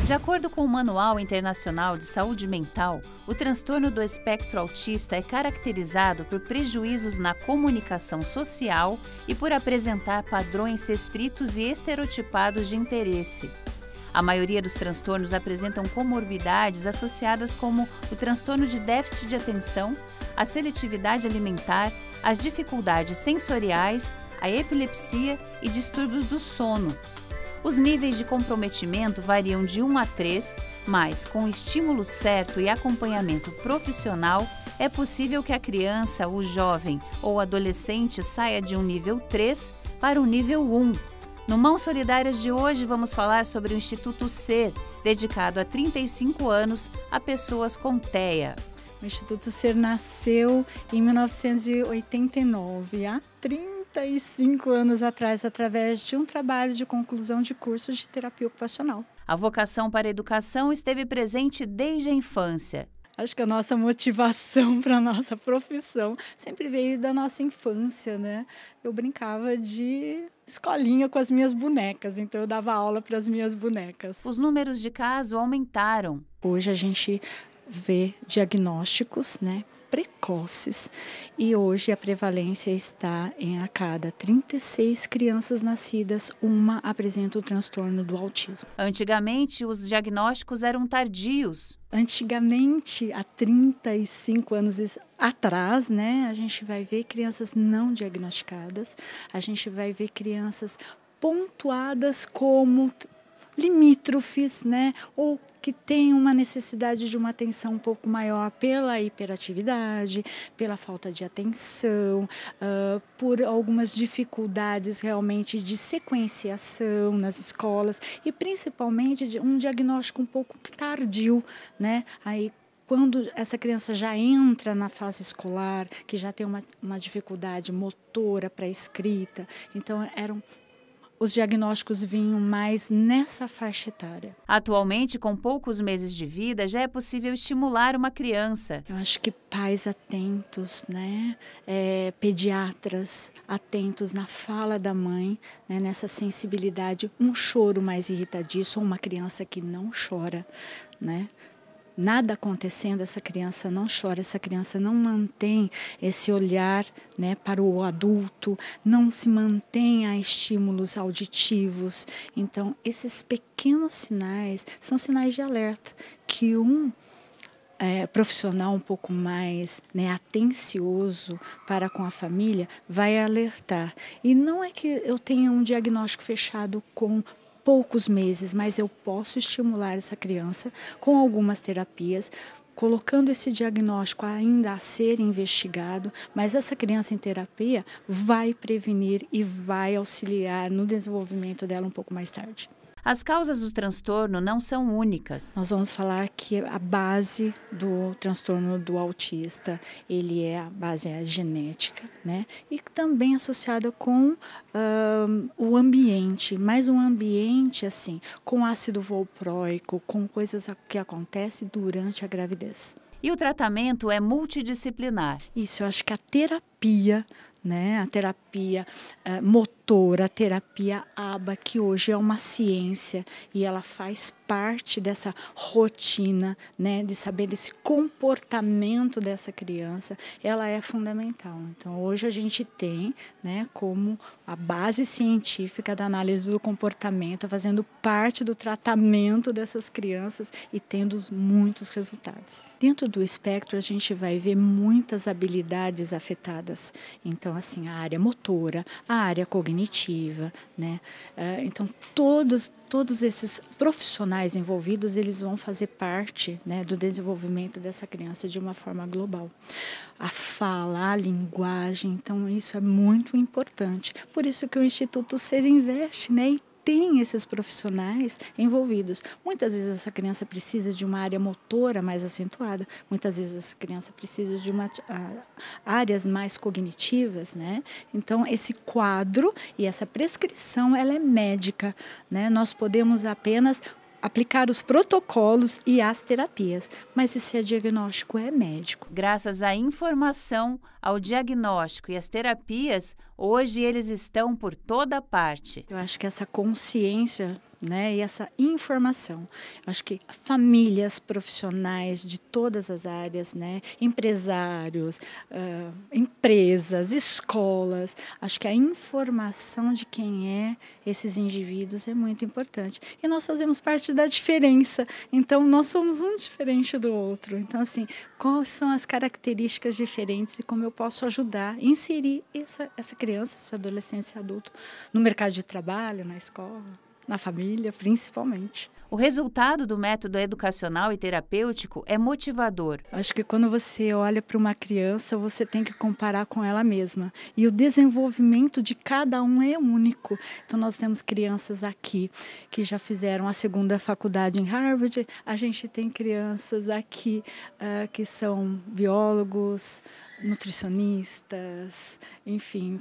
De acordo com o Manual Internacional de Saúde Mental, o transtorno do espectro autista é caracterizado por prejuízos na comunicação social e por apresentar padrões restritos e estereotipados de interesse. A maioria dos transtornos apresentam comorbidades associadas como o transtorno de déficit de atenção, a seletividade alimentar, as dificuldades sensoriais, a epilepsia e distúrbios do sono. Os níveis de comprometimento variam de 1 a 3, mas com o estímulo certo e acompanhamento profissional, é possível que a criança, o jovem ou adolescente saia de um nível 3 para o nível 1. No Mãos Solidárias de hoje, vamos falar sobre o Instituto SER, dedicado há 35 anos a pessoas com TEA. O Instituto SER nasceu em 1989, há 35 anos atrás, através de um trabalho de conclusão de cursos de terapia ocupacional. A vocação para a educação esteve presente desde a infância. Acho que a nossa motivação para a nossa profissão sempre veio da nossa infância, né? Eu brincava de escolinha com as minhas bonecas, então eu dava aula para as minhas bonecas. Os números de casos aumentaram. Hoje a gente vê diagnósticos, né, precoces, e hoje a prevalência está em a cada 36 crianças nascidas, uma apresenta o transtorno do autismo. Antigamente, os diagnósticos eram tardios. Antigamente, há 35 anos atrás, né, a gente vai ver crianças não diagnosticadas, a gente vai ver crianças pontuadas como limítrofes, né, ou que tem uma necessidade de uma atenção um pouco maior pela hiperatividade, pela falta de atenção, por algumas dificuldades realmente de sequenciação nas escolas e principalmente de um diagnóstico um pouco tardio, né? Aí, quando essa criança já entra na fase escolar, que já tem uma dificuldade motora para a escrita, então os diagnósticos vinham mais nessa faixa etária. Atualmente, com poucos meses de vida, já é possível estimular uma criança. Eu acho que pais atentos, né? Pediatras atentos na fala da mãe, né? Nessa sensibilidade, um choro mais irritadiço, ou uma criança que não chora, né? Nada acontecendo, essa criança não chora, essa criança não mantém esse olhar, né, para o adulto, não se mantém a estímulos auditivos. Então, esses pequenos sinais são sinais de alerta que profissional um pouco mais, né, atencioso para com a família vai alertar. E não é que eu tenha um diagnóstico fechado com poucos meses, mas eu posso estimular essa criança com algumas terapias, colocando esse diagnóstico ainda a ser investigado, mas essa criança em terapia vai prevenir e vai auxiliar no desenvolvimento dela um pouco mais tarde. As causas do transtorno não são únicas. Nós vamos falar que a base do transtorno do autista, a base é a genética, né? E também associada com o ambiente, mas um ambiente assim, com ácido valproico, com coisas que acontecem durante a gravidez. E o tratamento é multidisciplinar. Isso, eu acho que a terapia, né, a terapia motora, a terapia ABA, que hoje é uma ciência e ela faz parte dessa rotina, né, de saber desse comportamento dessa criança, ela é fundamental. Então, hoje a gente tem, né, como a base científica da análise do comportamento, fazendo parte do tratamento dessas crianças e tendo muitos resultados. Dentro do espectro, a gente vai ver muitas habilidades afetadas. Então, assim, a área motora, a área cognitiva, né? Então, todos esses profissionais envolvidos, eles vão fazer parte, né, do desenvolvimento dessa criança de uma forma global. A fala, a linguagem, então isso é muito importante. Por isso que o Instituto SER investe, né, e tem esses profissionais envolvidos. Muitas vezes essa criança precisa de uma área motora mais acentuada, muitas vezes essa criança precisa de áreas mais cognitivas, né? Então, esse quadro e essa prescrição, ela é médica, né? Nós podemos apenas aplicar os protocolos e as terapias, mas esse diagnóstico é médico. Graças à informação, ao diagnóstico e às terapias, hoje eles estão por toda parte. Eu acho que essa consciência né? E essa informação. Acho que famílias, profissionais de todas as áreas, né? Empresários, empresas, escolas. Acho que a informação de quem é esses indivíduos é muito importante. E nós fazemos parte da diferença. Então, nós somos um diferente do outro. Então, assim, quais são as características diferentes e como eu posso ajudar, inserir essa criança, esse adolescente, esse adulto no mercado de trabalho, na escola, na família, principalmente. O resultado do método educacional e terapêutico é motivador. Acho que quando você olha para uma criança, você tem que comparar com ela mesma. E o desenvolvimento de cada um é único. Então, nós temos crianças aqui que já fizeram a segunda faculdade em Harvard. A gente tem crianças aqui que são biólogos, nutricionistas, enfim,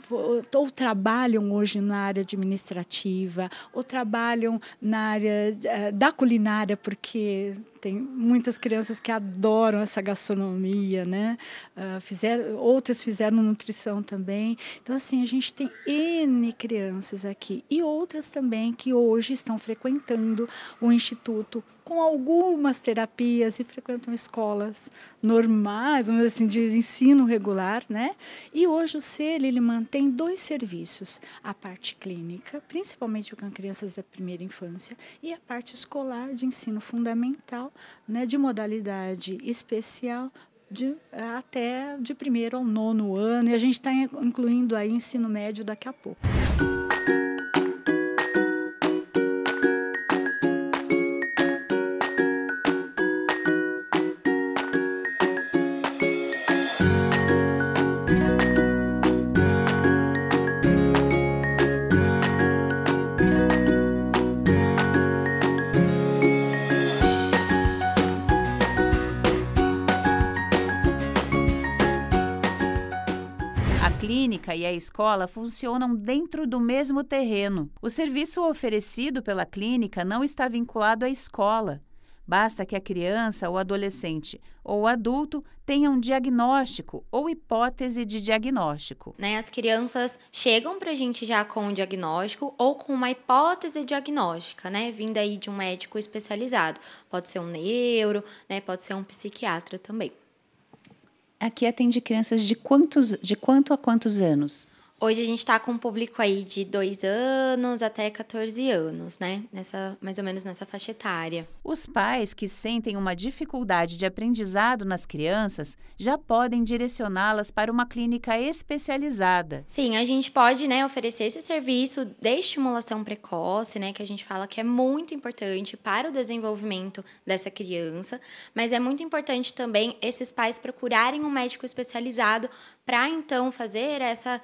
ou trabalham hoje na área administrativa, ou trabalham na área da culinária, porque tem muitas crianças que adoram essa gastronomia, né? Outras fizeram nutrição também. Então, assim, a gente tem N crianças aqui e outras também que hoje estão frequentando o Instituto com algumas terapias e frequentam escolas normais, vamos dizer assim, de ensino regular, né? E hoje o CEL, ele mantém 2 serviços, a parte clínica, principalmente com crianças da primeira infância, e a parte escolar de ensino fundamental, né, de modalidade especial, até de 1º ao 9º ano, e a gente está incluindo aí o ensino médio daqui a pouco. A clínica e a escola funcionam dentro do mesmo terreno. O serviço oferecido pela clínica não está vinculado à escola. Basta que a criança, o adolescente ou o adulto tenha um diagnóstico ou hipótese de diagnóstico. As crianças chegam para a gente já com um diagnóstico ou com uma hipótese diagnóstica, vinda aí de um médico especializado. Pode ser um neuro, pode ser um psiquiatra também. Aqui atende crianças de quanto a quantos anos? Hoje a gente está com um público aí de 2 anos até 14 anos, mais ou menos nessa faixa etária. Os pais que sentem uma dificuldade de aprendizado nas crianças já podem direcioná-las para uma clínica especializada. Sim, a gente pode, oferecer esse serviço de estimulação precoce, que a gente fala que é muito importante para o desenvolvimento dessa criança, mas é muito importante também esses pais procurarem um médico especializado para, então, fazer essa,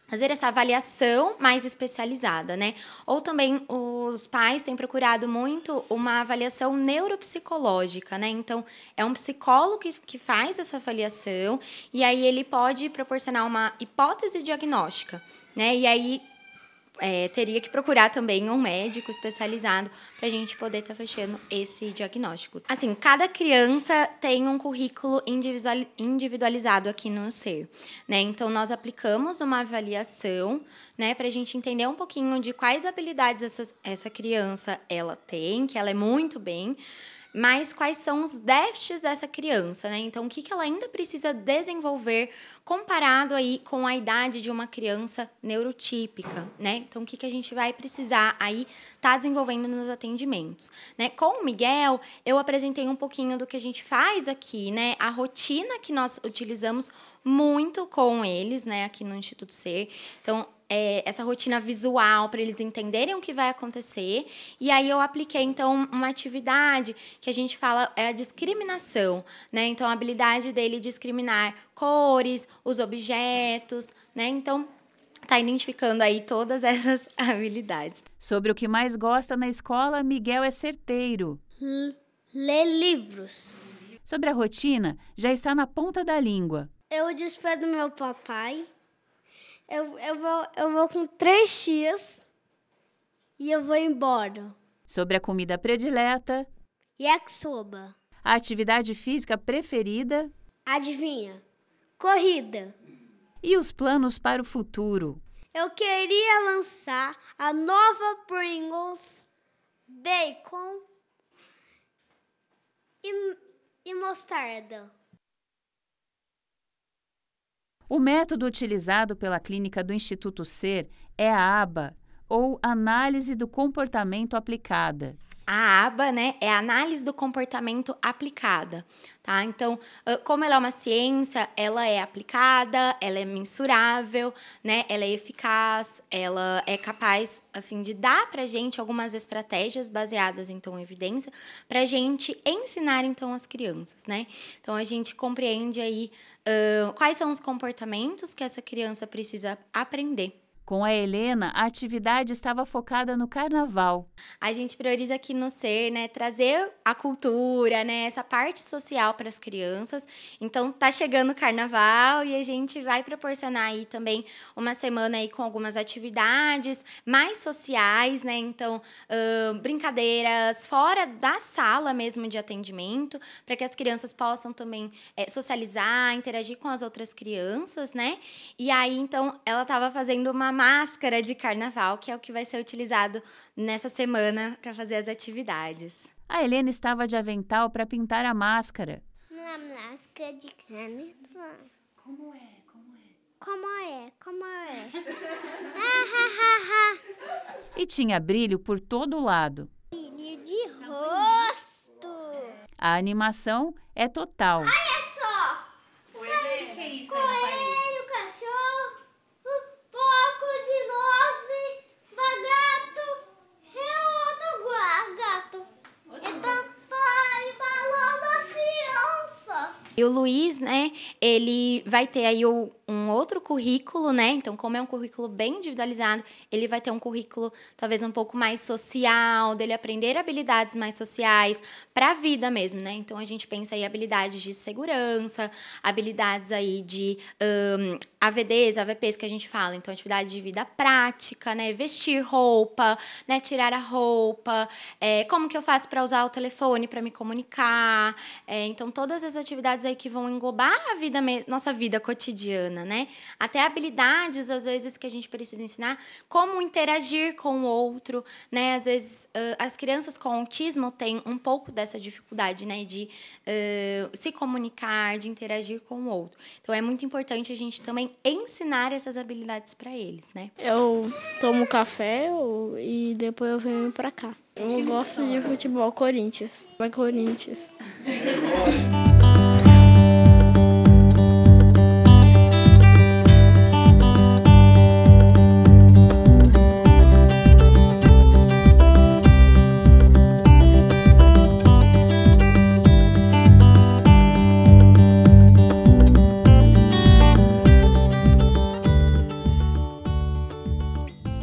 fazer essa avaliação mais especializada, Ou também os pais têm procurado muito uma avaliação neuropsicológica, Então, é um psicólogo que faz essa avaliação e aí ele pode proporcionar uma hipótese diagnóstica, E aí teria que procurar também um médico especializado para a gente poder estar fechando esse diagnóstico. Assim, cada criança tem um currículo individualizado aqui no SER, Então, nós aplicamos uma avaliação, para a gente entender um pouquinho de quais habilidades essa criança ela tem, que ela é muito bem, mas quais são os déficits dessa criança, Então, o que ela ainda precisa desenvolver comparado aí com a idade de uma criança neurotípica, Então, o que a gente vai precisar aí estar desenvolvendo nos atendimentos, Com o Miguel, eu apresentei um pouquinho do que a gente faz aqui, A rotina que nós utilizamos muito com eles, aqui no Instituto SER. Então, essa rotina visual para eles entenderem o que vai acontecer. E aí eu apliquei, então, uma atividade que a gente fala é a discriminação, Então, a habilidade dele discriminar cores, os objetos, Então, está identificando aí todas essas habilidades. Sobre o que mais gosta na escola, Miguel é certeiro. Ler livros. Sobre a rotina, já está na ponta da língua. Eu despedo meu papai. Eu vou com 3 tias e eu vou embora. Sobre a comida predileta. Yakisoba. A atividade física preferida. Adivinha? Corrida. E os planos para o futuro. Eu queria lançar a nova Pringles, bacon e mostarda. O método utilizado pela clínica do Instituto SER é a ABA, ou Análise do Comportamento Aplicada. A aba, né, é a análise do comportamento aplicada, tá? Então, como ela é uma ciência, ela é aplicada, ela é mensurável, né? Ela é eficaz, ela é capaz, assim, de dar pra gente algumas estratégias baseadas, então, em evidência, pra gente ensinar, então, as crianças, né? Então, a gente compreende aí quais são os comportamentos que essa criança precisa aprender. Com a Helena, a atividade estava focada no carnaval. A gente prioriza aqui no SER, né, trazer a cultura, né, essa parte social para as crianças. Então, tá chegando o carnaval e a gente vai proporcionar aí também uma semana aí com algumas atividades mais sociais, né? Então, brincadeiras fora da sala mesmo de atendimento, para que as crianças possam também socializar, interagir com as outras crianças, né? E aí, então, ela estava fazendo uma máscara de carnaval, que é o que vai ser utilizado nessa semana para fazer as atividades. A Helena estava de avental para pintar a máscara. Uma máscara de carnaval. Como é? Como é? E tinha brilho por todo lado. Brilho de rosto. A animação é total. Olha só! O que é isso aí na parede? Coelho, cachorro, porco de nozes, gato e outro gato. Então, falando as crianças. E o Luiz, né, ele vai ter aí um outro currículo, né? Então, como é um currículo bem individualizado, ele vai ter um currículo talvez um pouco mais social, dele aprender habilidades mais sociais para a vida mesmo, né? Então, a gente pensa aí habilidades de segurança, habilidades aí de AVDs, AVPs que a gente fala, então atividade de vida prática, né? Vestir roupa, né? Tirar a roupa, como que eu faço para usar o telefone para me comunicar, então todas as atividades aí que vão englobar a vida, nossa vida cotidiana, né? Até habilidades, às vezes, que a gente precisa ensinar, como interagir com o outro, né? Às vezes, as crianças com autismo têm um pouco dessa dificuldade, né? De se comunicar, de interagir com o outro. Então, é muito importante a gente também ensinar essas habilidades para eles, né? Eu tomo café e depois eu venho pra cá. Eu gosto de futebol, Corinthians. Vai Corinthians.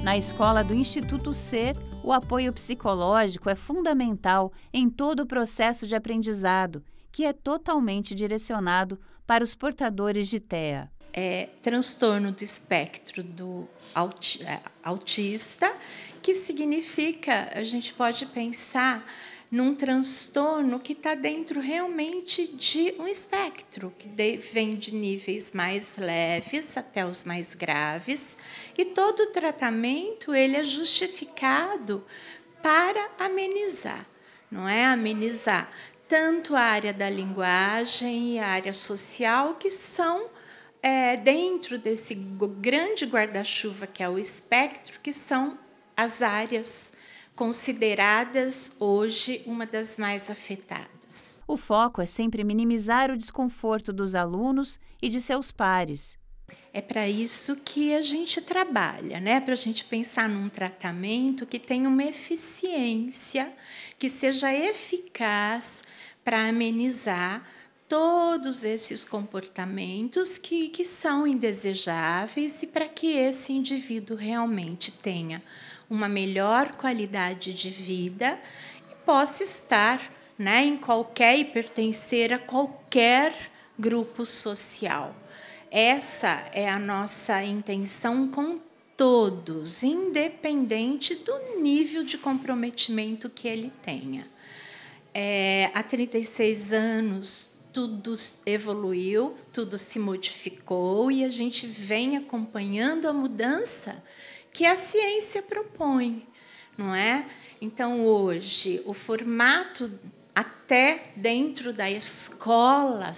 Na escola do Instituto SER, o apoio psicológico é fundamental em todo o processo de aprendizado, que é totalmente direcionado para os portadores de TEA. Transtorno do espectro do autista, que significa, a gente pode pensar num transtorno que está dentro realmente de um espectro, que vem de níveis mais leves até os mais graves, e todo o tratamento ele é justificado para amenizar, não é? Amenizar tanto a área da linguagem e a área social, que são dentro desse grande guarda-chuva que é o espectro, que são as áreas consideradas hoje uma das mais afetadas. O foco é sempre minimizar o desconforto dos alunos e de seus pares. É para isso que a gente trabalha, né? Para a gente pensar num tratamento que tenha uma eficiência, que seja eficaz para amenizar todos esses comportamentos que são indesejáveis e para que esse indivíduo realmente tenha uma melhor qualidade de vida e possa estar, né, em qualquer e pertencer a qualquer grupo social. Essa é a nossa intenção com todos, independente do nível de comprometimento que ele tenha. Há 36 anos tudo evoluiu, tudo se modificou e a gente vem acompanhando a mudança que a ciência propõe, não é? Então, hoje, o formato até dentro da escola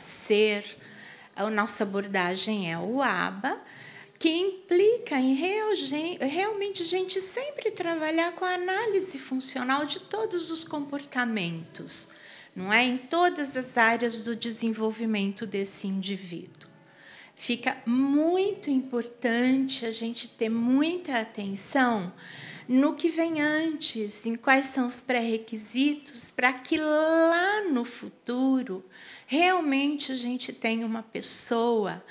a nossa abordagem é o ABA, que implica em realmente a gente sempre trabalhar com a análise funcional de todos os comportamentos, não é? Em todas as áreas do desenvolvimento desse indivíduo. Fica muito importante a gente ter muita atenção no que vem antes, em quais são os pré-requisitos, para que lá no futuro realmente a gente tenha uma pessoa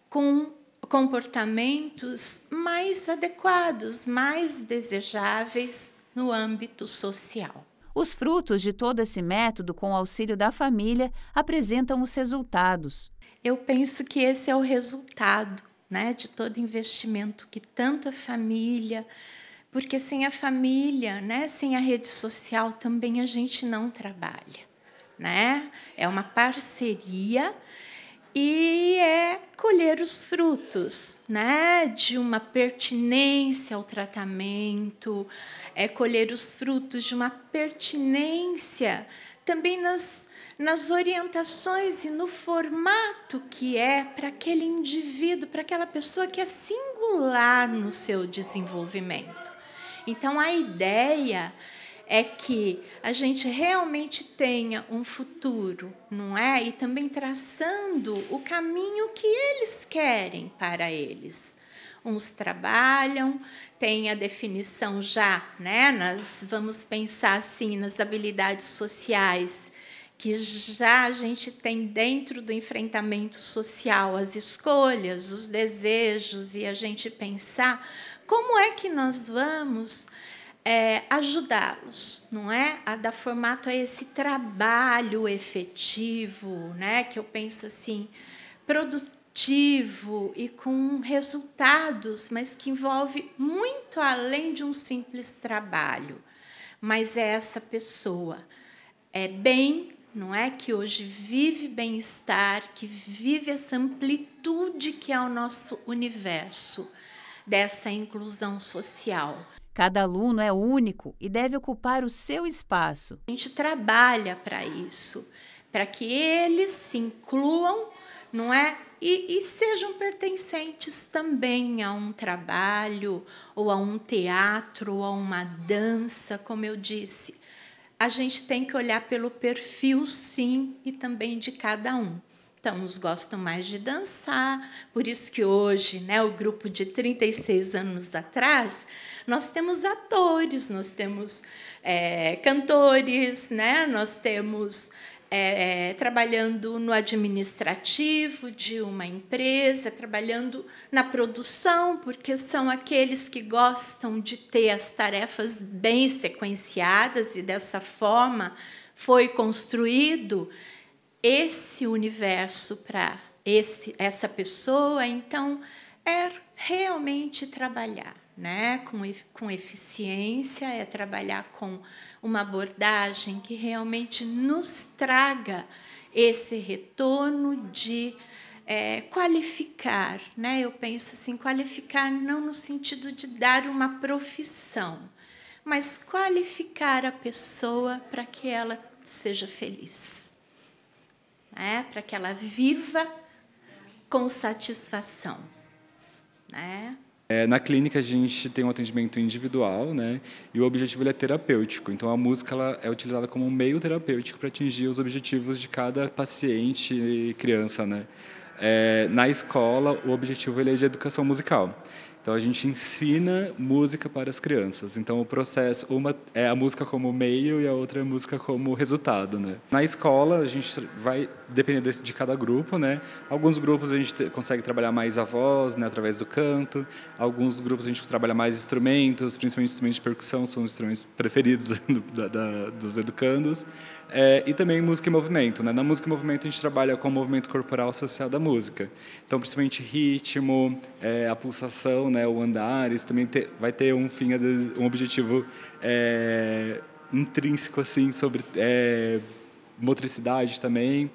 com comportamentos mais adequados, mais desejáveis no âmbito social. Os frutos de todo esse método, com o auxílio da família, apresentam os resultados. Eu penso que esse é o resultado, né, de todo investimento que tanto a família, porque sem a família, né, sem a rede social também a gente não trabalha, né? É uma parceria e é colher os frutos, né, de uma pertinência ao tratamento, é colher os frutos de uma pertinência também nas orientações e no formato que é para aquele indivíduo, para aquela pessoa que é singular no seu desenvolvimento. Então, a ideia é que a gente realmente tenha um futuro, não é? E também traçando o caminho que eles querem para eles. Uns trabalham, tem a definição já, né? Nós vamos pensar assim nas habilidades sociais, que já a gente tem dentro do enfrentamento social as escolhas, os desejos, e a gente pensar como é que nós vamos ajudá-los, não é? A dar formato a esse trabalho efetivo, né? Que eu penso assim, produtivo e com resultados, mas que envolve muito além de um simples trabalho. Mas é essa pessoa bem, não é? Que hoje vive bem-estar, que vive essa amplitude que é o nosso universo dessa inclusão social. Cada aluno é único e deve ocupar o seu espaço. A gente trabalha para isso, para que eles se incluam, não é? E sejam pertencentes também a um trabalho, ou a um teatro, ou a uma dança, como eu disse. A gente tem que olhar pelo perfil, sim, e também de cada um. Então, uns gostam mais de dançar, por isso que hoje, né, o grupo de 36 anos atrás, nós temos atores, nós temos cantores, né, nós temos trabalhando no administrativo de uma empresa, trabalhando na produção, porque são aqueles que gostam de ter as tarefas bem sequenciadas, e dessa forma foi construído esse universo para essa pessoa. Então, é realmente trabalhar, né, com eficiência, é trabalhar com uma abordagem que realmente nos traga esse retorno de qualificar, né? Eu penso assim, qualificar não no sentido de dar uma profissão, mas qualificar a pessoa para que ela seja feliz, né? Para que ela viva com satisfação, né? Na clínica, a gente tem um atendimento individual, né? E o objetivo é terapêutico. Então, a música ela é utilizada como um meio terapêutico para atingir os objetivos de cada paciente e criança, né? Na escola, o objetivo ele é de educação musical. Então, a gente ensina música para as crianças. Então, o processo, uma é a música como meio e a outra é a música como resultado, né? Na escola, a gente vai depender de cada grupo, né? Alguns grupos a gente consegue trabalhar mais a voz, né, através do canto. Alguns grupos a gente trabalha mais instrumentos, principalmente instrumentos de percussão, são os instrumentos preferidos dos educandos. E também música e movimento, né? Na música e movimento, a gente trabalha com o movimento corporal associado à música. Então, principalmente ritmo, a pulsação, né, o andar, isso também vai ter um fim, às vezes, um objetivo intrínseco, assim, sobre motricidade também.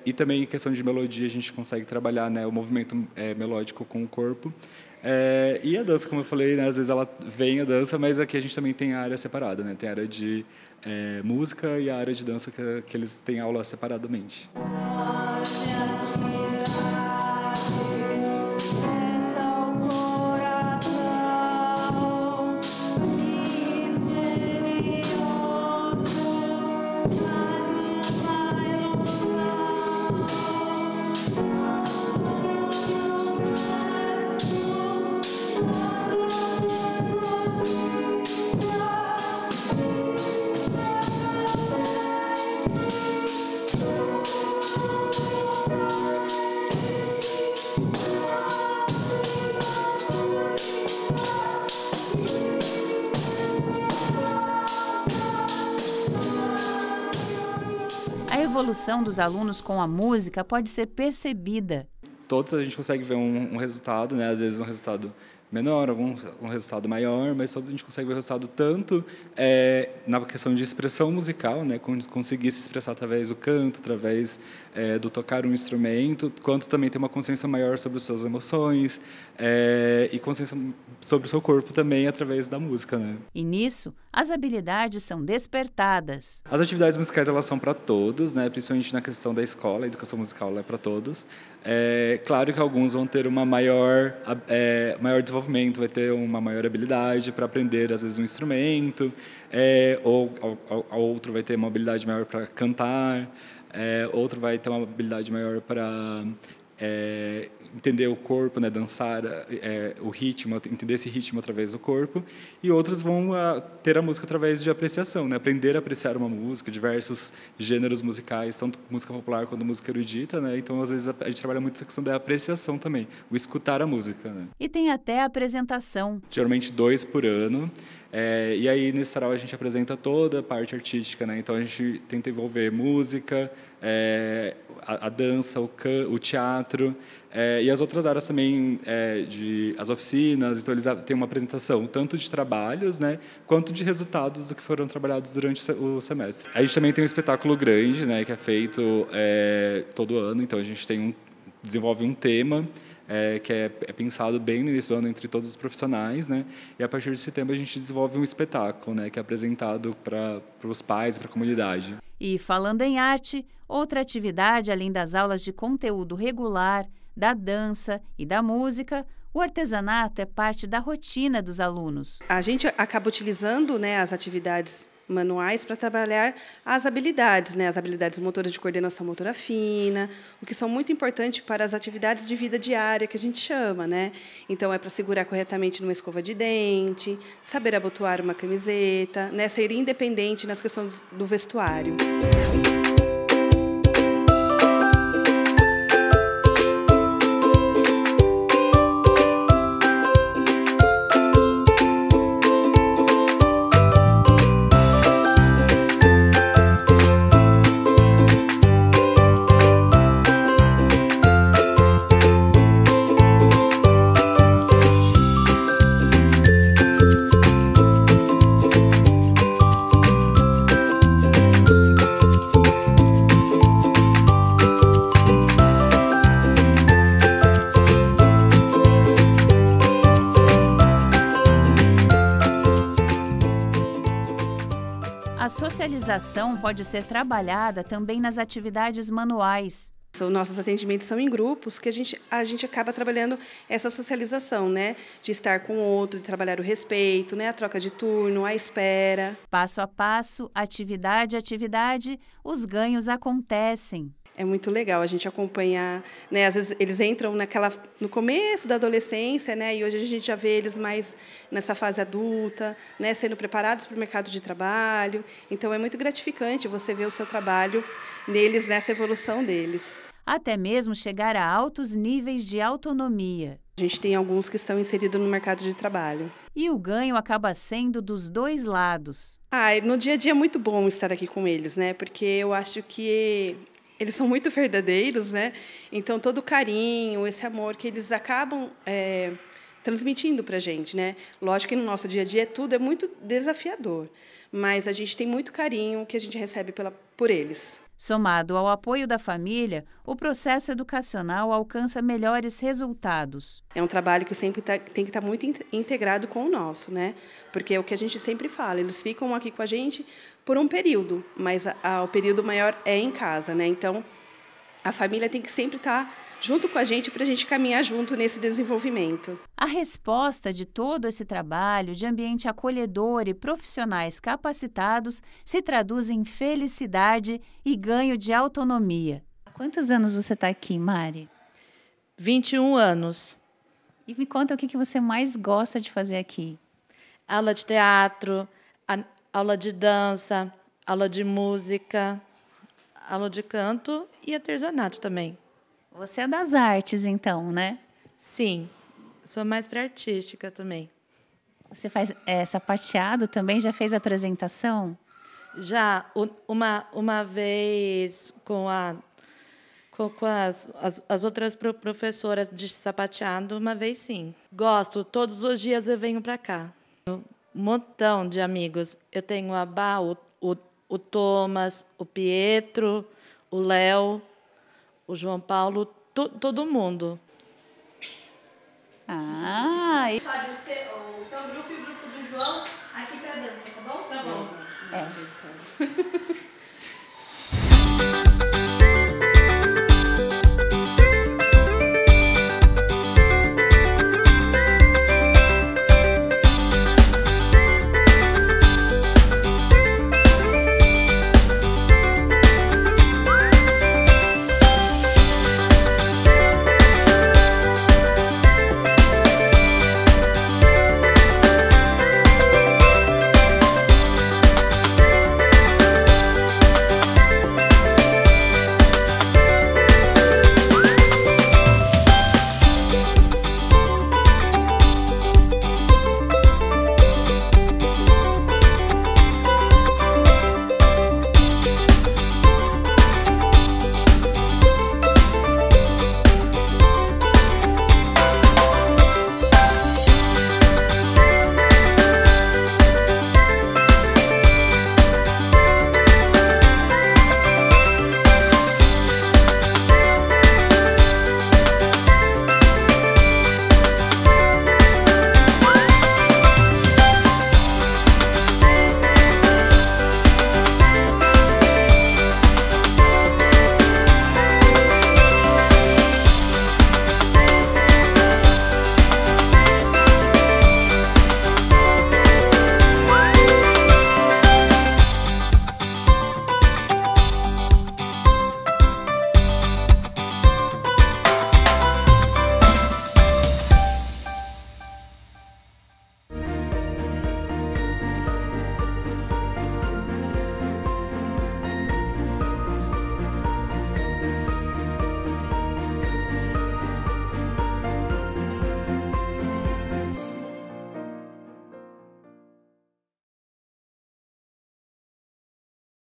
E também em questão de melodia, a gente consegue trabalhar, né, o movimento melódico com o corpo. E a dança, como eu falei, né, às vezes ela vem a dança, mas aqui a gente também tem a área separada, né? Tem a área de música e a área de dança que eles têm aula separadamente. A evolução dos alunos com a música pode ser percebida. Todos a gente consegue ver um resultado, né? Às vezes um resultado menor, um resultado maior, mas todos a gente consegue ver o resultado tanto na questão de expressão musical, né? Conseguir se expressar através do canto, através do tocar um instrumento, quanto também ter uma consciência maior sobre as suas emoções e consciência sobre o seu corpo também através da música, né? E nisso, as habilidades são despertadas. As atividades musicais elas são para todos, né? Principalmente na questão da escola, a educação musical ela é para todos. Claro que alguns vão ter uma maior desenvolvimento, vai ter uma maior habilidade para aprender, às vezes, um instrumento, ou outro vai ter uma habilidade maior para cantar, outro vai ter uma habilidade maior para entender o corpo, né, dançar o ritmo, entender esse ritmo através do corpo, e outros vão ter a música através de apreciação, né, aprender a apreciar uma música, diversos gêneros musicais, tanto música popular quanto música erudita, né, então às vezes a gente trabalha muito essa questão da apreciação também, o escutar a música, né. E tem até a apresentação. Geralmente 2 por ano. E aí, nesse sarau, a gente apresenta toda a parte artística, né? Então, a gente tenta envolver música, a dança, o teatro, e as outras áreas também, as oficinas. Então, eles têm uma apresentação tanto de trabalhos, né, quanto de resultados do que foram trabalhados durante o semestre. A gente também tem um espetáculo grande, né, que é feito todo ano. Então, a gente desenvolve um tema, que é pensado bem no início do ano entre todos os profissionais, né? E a partir de setembro a gente desenvolve um espetáculo, né, que é apresentado para os pais, para a comunidade. E falando em arte, outra atividade além das aulas de conteúdo regular, da dança e da música, o artesanato é parte da rotina dos alunos. A gente acaba utilizando, né, as atividades manuais para trabalhar as habilidades, né, as habilidades motoras de coordenação motora fina, o que são muito importantes para as atividades de vida diária que a gente chama, né? Então é para segurar corretamente numa escova de dente, saber abotoar uma camiseta, né, ser independente nas questões do vestuário. A socialização pode ser trabalhada também nas atividades manuais. Os nossos atendimentos são em grupos, que a gente acaba trabalhando essa socialização, né? De estar com o outro, de trabalhar o respeito, né? A troca de turno, a espera. Passo a passo, atividade a atividade, os ganhos acontecem. É muito legal a gente acompanhar, né? Às vezes eles entram no começo da adolescência, né? E hoje a gente já vê eles mais nessa fase adulta, né? Sendo preparados para o mercado de trabalho. Então é muito gratificante você ver o seu trabalho neles, nessa evolução deles. Até mesmo chegar a altos níveis de autonomia. A gente tem alguns que estão inseridos no mercado de trabalho. E o ganho acaba sendo dos dois lados. No dia a dia é muito bom estar aqui com eles, né? Porque eu acho que eles são muito verdadeiros, né? Então, todo o carinho, esse amor que eles acabam transmitindo para a gente, né? Lógico que no nosso dia a dia tudo é muito desafiador, mas a gente tem muito carinho que a gente recebe por eles. Somado ao apoio da família, o processo educacional alcança melhores resultados. É um trabalho que sempre tem que estar muito integrado com o nosso, né? Porque é o que a gente sempre fala, eles ficam aqui com a gente por um período, mas o período maior é em casa, né? Então, a família tem que sempre estar junto com a gente para a gente caminhar junto nesse desenvolvimento. A resposta de todo esse trabalho de ambiente acolhedor e profissionais capacitados se traduz em felicidade e ganho de autonomia. Há quantos anos você está aqui, Mari? 21 anos. E me conta o que você mais gosta de fazer aqui. Aula de teatro, aula de dança, aula de música, aula de canto e artesanato também. Você é das artes, então, né? Sim, sou mais para artística também. Você faz sapateado também? Já fez apresentação? Já, uma vez com as outras professoras de sapateado, uma vez sim. Gosto, todos os dias eu venho para cá. Um montão de amigos. Eu tenho a Bá, o Thomas, o Pietro, o Léo, o João Paulo, todo mundo. Ah, Pode ser o seu grupo e o grupo do João aqui para dança, tá bom? Tá bom. É.